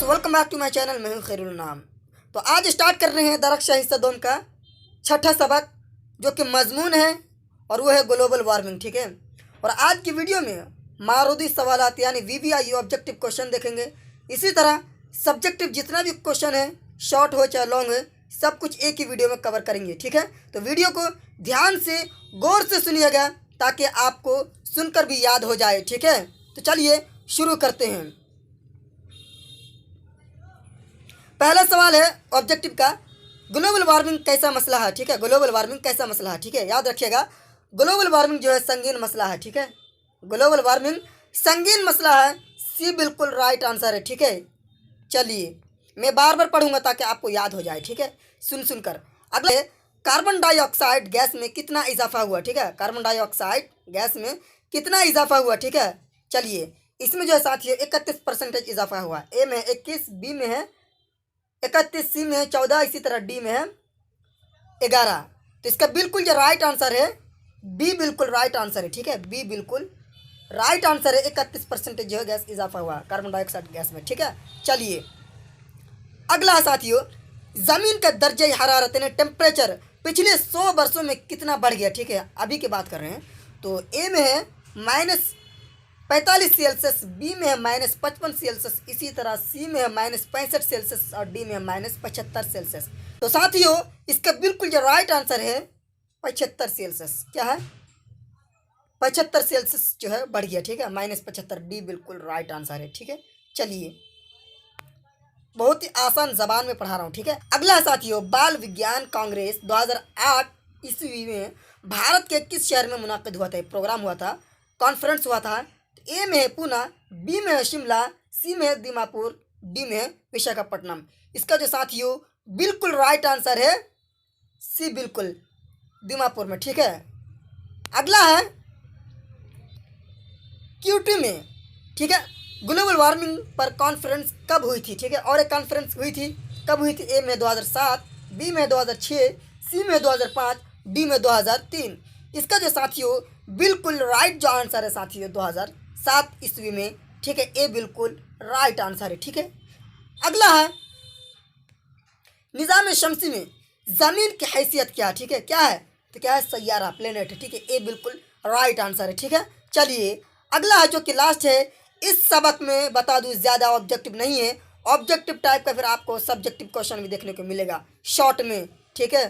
Welcome back to my channel. मैं हूं खैरुल नाम। तो आज स्टार्ट कर रहे हैं दरक्षा हिस्सा 2 का छठा सबक, जो कि मजमून है और वो है ग्लोबल वार्मिंग। ठीक है, और आज की वीडियो में मारूदी सवालात यानी VVIU ऑब्जेक्टिव क्वेश्चन देखेंगे। इसी तरह सब्जेक्टिव जितना भी क्वेश्चन है, शॉर्ट हो चाहे लॉन्ग है, सब कुछ एक ही वीडियो में कवर करेंगे। ठीक है, तो वीडियो को ध्यान से गौर से सुनिएगा ताकि आपको सुनकर भी याद हो जाए। ठीक है, तो चलिए शुरू करते हैं। पहला सवाल है ऑब्जेक्टिव का, ग्लोबल वार्मिंग कैसा मसला है। ठीक है, ग्लोबल वार्मिंग कैसा मसला है। ठीक है, याद रखिएगा, ग्लोबल वार्मिंग जो है संगीन मसला है। ठीक है, ग्लोबल वार्मिंग संगीन मसला है। सी बिल्कुल राइट आंसर है। ठीक है, चलिए मैं बार बार पढ़ूंगा ताकि आपको याद हो जाए। ठीक है, सुन सुनकर। अगले, कार्बन डाइऑक्साइड गैस में कितना इजाफा हुआ। ठीक है, कार्बन डाइऑक्साइड गैस में कितना इजाफा हुआ। ठीक है, चलिए इसमें जो है साथियों 31% इजाफा हुआ। ए में 21, बी में है 31, सी में है 14, इसी तरह डी में है 11। तो इसका बिल्कुल जो राइट आंसर है बी, बिल्कुल राइट आंसर है। ठीक है, बी बिल्कुल राइट आंसर है। 31% जो है गैस इजाफा हुआ कार्बन डाइऑक्साइड गैस में। ठीक है, चलिए अगला साथियों, ज़मीन का दर्जे हरारत यानी टेम्परेचर पिछले 100 वर्षों में कितना बढ़ गया। ठीक है, अभी की बात कर रहे हैं। तो ए में है -45 सेल्सियस, बी में है -55 सेल्सियस, इसी तरह सी में है -65 सेल्सियस और डी में है -75 सेल्सियस। तो साथियों इसका बिल्कुल जो राइट आंसर है 75 सेल्सियस। क्या है, 75 सेल्सियस जो है बढ़ गया। ठीक है, -75, डी बिल्कुल राइट आंसर है। ठीक है, चलिए बहुत ही आसान जबान में पढ़ा रहा हूँ। ठीक है, अगला साथियों, बाल विज्ञान कांग्रेस 2008 ईस्वी में भारत के किस शहर में मुनाकिद हुआ था, प्रोग्राम हुआ था, कॉन्फ्रेंस हुआ था। ए में है पूना, बी में है शिमला, सी में है दीमापुर, डी में है विशाखापट्टनम। इसका जो साथियों बिल्कुल राइट आंसर है सी, बिल्कुल दीमापुर में। ठीक है, अगला है क्यूटी में। ठीक है, ग्लोबल वार्मिंग पर कॉन्फ्रेंस कब हुई थी। ठीक है, और एक कॉन्फ्रेंस हुई थी, कब हुई थी। ए में 2007, बी में 2006, सी में 2005, डी में 2003। इसका जो साथियों बिल्कुल राइट जो आंसर है साथियों 2007 ईस्वी में। ठीक है, ए बिल्कुल राइट आंसर है। ठीक है, अगला है निज़ाम शमसी में ज़मीन की हैसियत क्या है। ठीक है, क्या है, तो क्या है, सैयारा, प्लेनेट है। ठीक है, ए बिल्कुल राइट आंसर है। ठीक है, चलिए अगला है जो कि लास्ट है इस सबक में। बता दूं ज़्यादा ऑब्जेक्टिव नहीं है, ऑब्जेक्टिव टाइप का फिर आपको सब्जेक्टिव क्वेश्चन भी देखने को मिलेगा शॉर्ट में। ठीक है,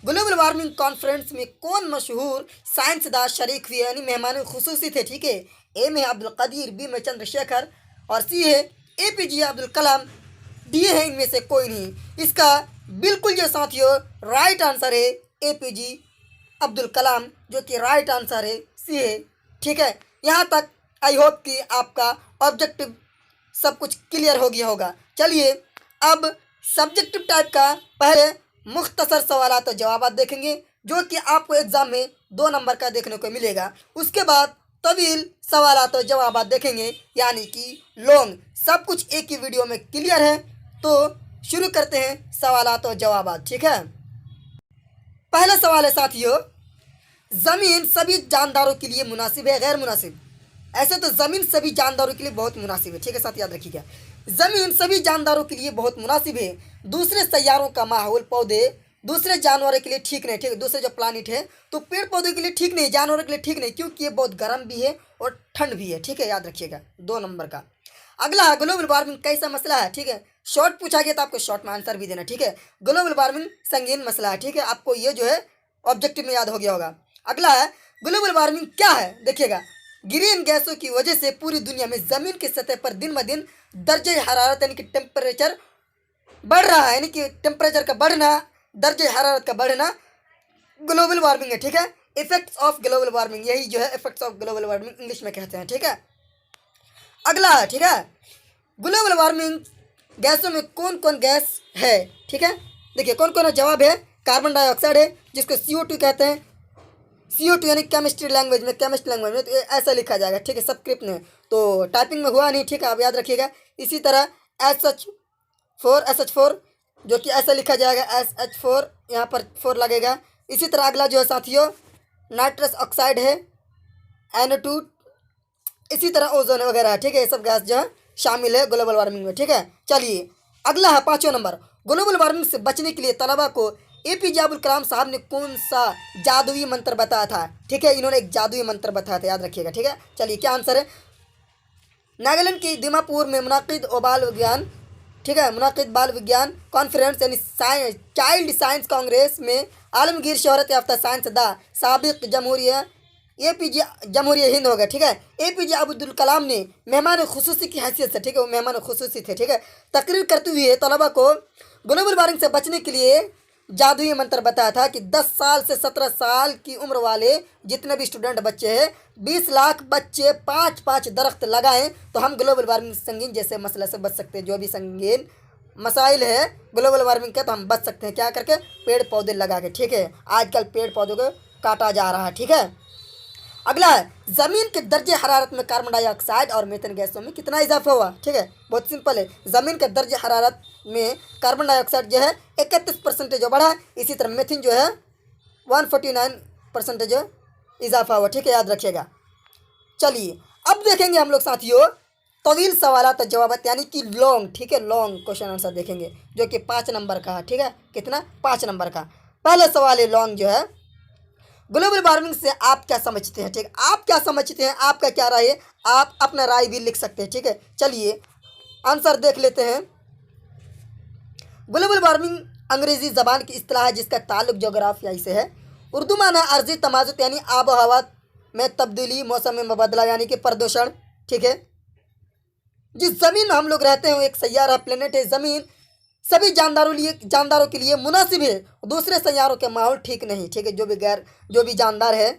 ग्लोबल वार्मिंग कॉन्फ्रेंस में कौन मशहूर साइंसदान शरीक हुए यानी मेहमान खुसूसी थे। ठीक है, ए में अब्दुल कदीर, बी में चंद्रशेखर और सी है APJ अब्दुल कलाम, डी है इनमें से कोई नहीं। इसका बिल्कुल जो साथियों राइट आंसर है APJ अब्दुल कलाम, जो कि राइट आंसर है सी है। ठीक है, यहाँ तक आई होप कि आपका ऑब्जेक्टिव सब कुछ क्लियर हो गया होगा। चलिए अब सब्जेक्टिव टाइप का पहले मुख्तसर सवालात और जवाबात देखेंगे, जो कि आपको एग्ज़ाम में 2 नंबर का देखने को मिलेगा। उसके बाद तवील सवालात और जवाबात देखेंगे यानी कि लॉन्ग। सब कुछ एक ही वीडियो में क्लियर है। तो शुरू करते हैं सवालात और जवाबात। ठीक है, पहला सवाल है साथियों, ज़मीन सभी जानदारों के लिए मुनासिब है गैर मुनासिब। ऐसे तो ज़मीन सभी जानदारों के लिए बहुत मुनासिब है। ठीक है, साथ याद रखिएगा, ज़मीन सभी जानदारों के लिए बहुत मुनासिब है। दूसरे सैयारों का माहौल, पौधे दूसरे जानवरों के लिए ठीक नहीं। ठीक है, दूसरे जो प्लानिट है तो पेड़ पौधों के लिए ठीक नहीं, जानवरों के लिए ठीक नहीं, क्योंकि ये बहुत गर्म भी है और ठंड भी है। ठीक है, याद रखिएगा 2 नंबर का। अगला ग्लोबल वार्मिंग कैसा मसला है। ठीक है, शॉर्ट पूछा गया तो आपको शॉर्ट में आंसर भी देना। ठीक है, ग्लोबल वार्मिंग संगीन मसला है। ठीक है, आपको ये जो है ऑब्जेक्टिव में याद हो गया होगा। अगला है ग्लोबल वार्मिंग क्या है, देखिएगा, ग्रीन गैसों की वजह से पूरी दुनिया में ज़मीन की सतह पर दिन ब दिन दर्जे हरारत यानी कि टेम्परेचर बढ़ रहा है, यानी कि टेम्परेचर का बढ़ना, दर्जे हरारत का बढ़ना ग्लोबल वार्मिंग है। ठीक है, इफेक्ट्स ऑफ ग्लोबल वार्मिंग, यही जो है effects of global warming English में कहते हैं। ठीक है, अगला है, ठीक है, ग्लोबल वार्मिंग गैसों में कौन कौन गैस है। ठीक है, देखिए कौन कौन है, जवाब है कार्बन डाइऑक्साइड है जिसको CO2 कहते हैं। CO2 यानी केमिस्ट्री लैंग्वेज में, केमिस्ट लैंग्वेज में तो ऐसा लिखा जाएगा। ठीक है, सबस्क्रिप्ट में तो टाइपिंग में हुआ नहीं। ठीक है, आप याद रखिएगा। इसी तरह SH4 जो कि ऐसा लिखा जाएगा SH4, यहाँ पर 4 लगेगा। इसी तरह अगला जो है साथियों नाइट्रस ऑक्साइड है NO2, इसी तरह ओजोन वगैरह है। ठीक है, ये सब गैस जो है शामिल है ग्लोबल वार्मिंग में, ठीक है। चलिए अगला है 5वां नंबर, ग्लोबल वार्मिंग से बचने के लिए तलबा को APJ अब्दुल कलाम साहब ने कौन सा जादुई मंत्र बताया था, ठीक है। इन्होंने एक जादुई मंत्र बताया था, याद रखिएगा, ठीक है। चलिए क्या आंसर है, नागालैंड की दीमापुर में मुनाकिद बाल विज्ञान, ठीक है, मुनाकिद बाल विज्ञान कॉन्फ्रेंस यानी चाइल्ड साइंस कांग्रेस में आलमगीर शोहरत याफ्ता साइंसदा साबिक जमहूरिया APJ जमहूरिया हिंद हो गए, ठीक है। APJ अब्दुल कलाम ने मेहमान खुसूसी की हैसियत से, ठीक है, वो मेहमान खुसूसी थे, ठीक है, तकरीर करते हुए तलबा को ग्लोबल वार्मिंग से बचने के लिए जादुई मंत्र बताया था कि 10 साल से 17 साल की उम्र वाले जितने भी स्टूडेंट बच्चे हैं, 20 लाख बच्चे 5-5 दरख्त लगाएं तो हम ग्लोबल वार्मिंग संगीन जैसे मसले से बच सकते हैं। जो भी संगीन मसाइल है ग्लोबल वार्मिंग के, तो हम बच सकते हैं क्या करके, पेड़ पौधे लगा के, ठीक है। आजकल पेड़ पौधों को काटा जा रहा है, ठीक है। अगला है, ज़मीन के दर्जे हरारत में कार्बन डाइऑक्साइड और मीथेन गैसों में कितना इजाफा हुआ, ठीक है। बहुत सिंपल है, ज़मीन के दर्जे हरारत में कार्बन डाइऑक्साइड जो है 31% जो बढ़ा, इसी तरह मीथेन जो है 149% जो इजाफा हुआ, ठीक है, याद रखिएगा। चलिए अब देखेंगे हम लोग साथियों तवील सवालात और जवाबात यानी कि लॉन्ग, ठीक है, लॉन्ग क्वेश्चन आंसर देखेंगे जो कि 5 नंबर का है, ठीक है। कितना, 5 नंबर का। पहला सवाल है लॉन्ग जो है, ग्लोबल वार्मिंग से आप क्या समझते हैं, ठीक, आप क्या समझते हैं, आपका क्या राय है, आप अपना राय भी लिख सकते हैं, ठीक है। चलिए आंसर देख लेते हैं। ग्लोबल वार्मिंग अंग्रेजी ज़बान की इस्तिलाह है जिसका ताल्लुक जोग्राफिया से है। उर्दू माना अर्जी तमाजुत यानी आब हवा में तब्दीली, मौसम में बदला यानी कि प्रदूषण, ठीक है। जिस ज़मीन में हम लोग रहते हैं वो एक सैयारा प्लेनेट है। ज़मीन सभी जानदारों के लिए मुनासिब है, दूसरे सैयारों के माहौल ठीक नहीं, ठीक है। जो भी जानदार है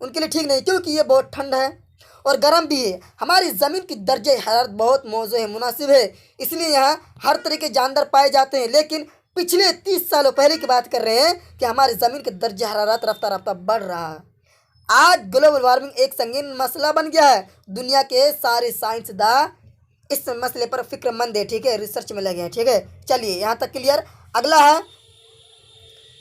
उनके लिए ठीक नहीं, क्योंकि ये बहुत ठंड है और गर्म भी है। हमारी ज़मीन की दर्जे हरारत बहुत मौजू है, मुनासिब है, इसलिए यहाँ हर तरह के जानदार पाए जाते हैं। लेकिन पिछले 30 सालों पहले की बात कर रहे हैं कि हमारी ज़मीन के दर्जे हरारत रफ्ता रफ्ता बढ़ रहा है। आज ग्लोबल वार्मिंग एक संगीन मसला बन गया है। दुनिया के सारे साइंसदान इस मसले पर फिक्रमंद है, ठीक है, रिसर्च में लगे हैं, ठीक है। चलिए यहाँ तक क्लियर। अगला है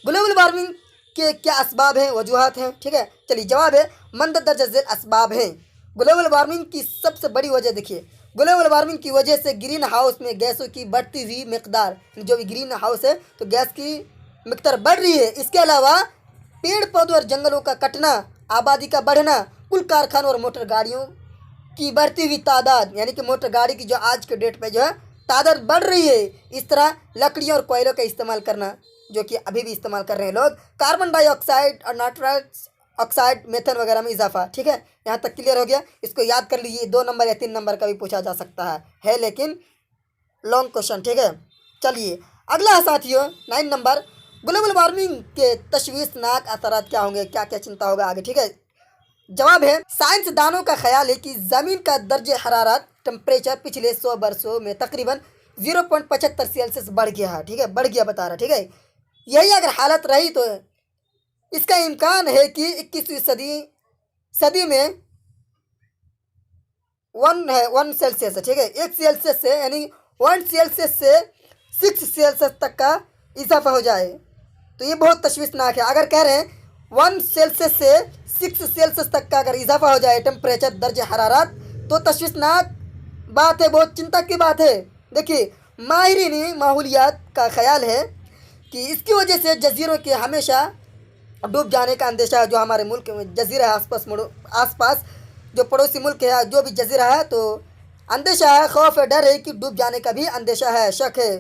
ग्लोबल वार्मिंग के क्या असबाब हैं, वजूहात हैं, ठीक है। चलिए जवाब है मंद दर्जा झेल असबाब हैं। ग्लोबल वार्मिंग की सबसे बड़ी वजह देखिए, ग्लोबल वार्मिंग की वजह से ग्रीन हाउस में गैसों की बढ़ती हुई मिकदार, जो भी ग्रीन हाउस है तो गैस की मिकदार बढ़ रही है। इसके अलावा पेड़ पौधों और जंगलों का कटना, आबादी का बढ़ना, कुल कारखानों और मोटर गाड़ियों की बढ़ती हुई तादाद, यानी कि मोटर गाड़ी की जो आज के डेट पे जो है तादाद बढ़ रही है। इस तरह लकड़ियों और कोयलों का इस्तेमाल करना, जो कि अभी भी इस्तेमाल कर रहे हैं लोग, कार्बन डाइऑक्साइड और नाइट्रस ऑक्साइड, मेथन वगैरह में इजाफा, ठीक है। यहाँ तक क्लियर हो गया। इसको याद कर लीजिए, 2 नंबर या 3 नंबर का भी पूछा जा सकता है लेकिन लॉन्ग क्वेश्चन, ठीक है। चलिए अगला है साथियों 9 नंबर, ग्लोबल वार्मिंग के तशवीशनाक असरात क्या होंगे, क्या क्या चिंता होगा आगे, ठीक है। जवाब है साइंसदानों का ख्याल है कि ज़मीन का दर्जे हरारत टेम्परेचर पिछले 100 वर्षों में तकरीबन 0.75 सेल्सियस बढ़ गया है, ठीक है, बढ़ गया बता रहा, ठीक है। यही अगर हालत रही तो इसका इम्कान है कि 21वीं सदी में 1 सेल्सियस है, ठीक है, 1 सेल्सियस से यानी 1 सेल्सियस से 6 सेल्सियस तक का इजाफा हो जाए तो ये बहुत तशवीशनाक है। अगर कह रहे हैं 1 सेल्सियस से 6 सेल्सियस तक का अगर इजाफा हो जाए टेम्परेचर दर्ज हरारत तो तशवीशनाक बात है, बहुत चिंता की बात है। देखिए माहिरीन माहौलियात का ख्याल है कि इसकी वजह से जजीरों के हमेशा डूब जाने का अंदेशा है। जो हमारे मुल्क में जजीरा है, आसपास जो पड़ोसी मुल्क है, जो भी जजीरा है, तो अंदेशा है, खौफ है, डर है कि डूब जाने का भी अंदेशा है, शक है।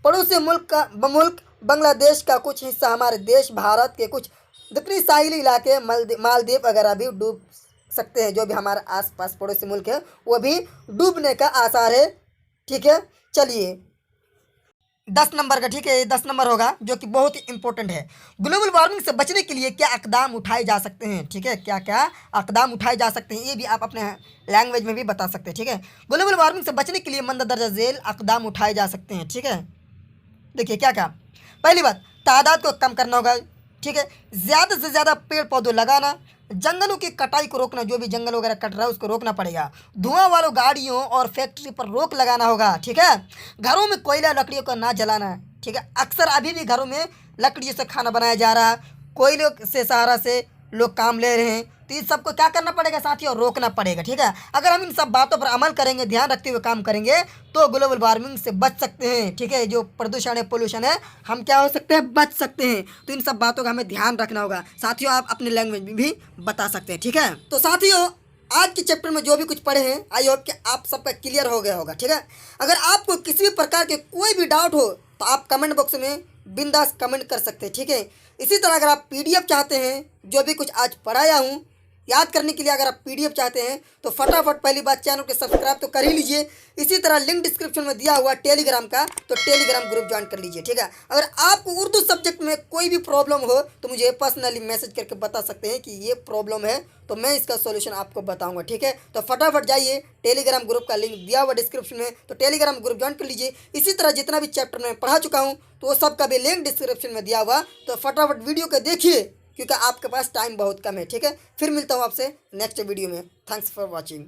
पड़ोसी मुल्क बांग्लादेश का कुछ हिस्सा, हमारे देश भारत के कुछ दक्षिणी साहिली इलाके, मालदीव वगैरह भी डूब सकते हैं। जो भी हमारे आसपास पड़ोसी मुल्क है वो भी डूबने का आसार है, ठीक है। चलिए 10 नंबर का, ठीक है, ये 10 नंबर होगा जो कि बहुत ही इंपॉर्टेंट है। ग्लोबल वार्मिंग से बचने के लिए क्या इकदाम उठाए जा सकते हैं, ठीक है, क्या क्या इकदाम उठाए जा सकते हैं, ये भी आप अपने लैंग्वेज में भी बता सकते हैं, ठीक है। ग्लोबल वार्मिंग से बचने के लिए मंद दर्जा झेल इकदाम उठाए जा सकते हैं, ठीक है। देखिए क्या क्या, पहली बात तादाद को कम करना होगा, ठीक है, ज़्यादा से ज़्यादा पेड़ पौधे लगाना, जंगलों की कटाई को रोकना, जो भी जंगल वगैरह कट रहा है उसको रोकना पड़ेगा, धुआं वालों गाड़ियों और फैक्ट्री पर रोक लगाना होगा, ठीक है। घरों में कोयला लकड़ियों को ना जलाना, ठीक है। अक्सर अभी भी घरों में लकड़ियों से खाना बनाया जा रहा है, कोयलों से सहारा से लोग काम ले रहे हैं, तो इन सबको क्या करना पड़ेगा साथियों, रोकना पड़ेगा। ठीक है, अगर हम इन सब बातों पर अमल करेंगे, ध्यान रखते हुए काम करेंगे, तो ग्लोबल वार्मिंग से बच सकते हैं। ठीक है, जो प्रदूषण है, पोल्यूशन है, हम क्या हो सकते हैं, बच सकते हैं। तो इन सब बातों का हमें ध्यान रखना होगा साथियों। आप अपने लैंग्वेज में भी बता सकते हैं। ठीक है, तो साथियों आज के चैप्टर में जो भी कुछ पढ़े हैं, आई होप कि आप सबका क्लियर हो गया होगा। ठीक है, अगर आपको किसी भी प्रकार के कोई भी डाउट हो तो आप कमेंट बॉक्स में बिंदास कमेंट कर सकते हैं। ठीक है, इसी तरह अगर आप पीडीएफ चाहते हैं, जो भी कुछ आज पढ़ाया हूँ याद करने के लिए, अगर आप पीडीएफ चाहते हैं तो फटाफट पहली बात चैनल को सब्सक्राइब तो कर ही लीजिए। इसी तरह लिंक डिस्क्रिप्शन में दिया हुआ टेलीग्राम का, तो टेलीग्राम ग्रुप ज्वाइन कर लीजिए। ठीक है, अगर आपको उर्दू सब्जेक्ट में कोई भी प्रॉब्लम हो तो मुझे पर्सनली मैसेज करके बता सकते हैं कि ये प्रॉब्लम है, तो मैं इसका सॉल्यूशन आपको बताऊंगा। ठीक है, तो फटाफट जाइए, टेलीग्राम ग्रुप का लिंक दिया हुआ डिस्क्रिप्शन में, तो टेलीग्राम ग्रुप ज्वाइन कर लीजिए। इसी तरह जितना भी चैप्टर मैं पढ़ा चुका हूँ तो वो सब का भी लिंक डिस्क्रिप्शन में दिया हुआ, तो फटाफट वीडियो को देखिए क्योंकि आपके पास टाइम बहुत कम है। ठीक है, फिर मिलता हूँ आपसे नेक्स्ट वीडियो में। Thanks for watching.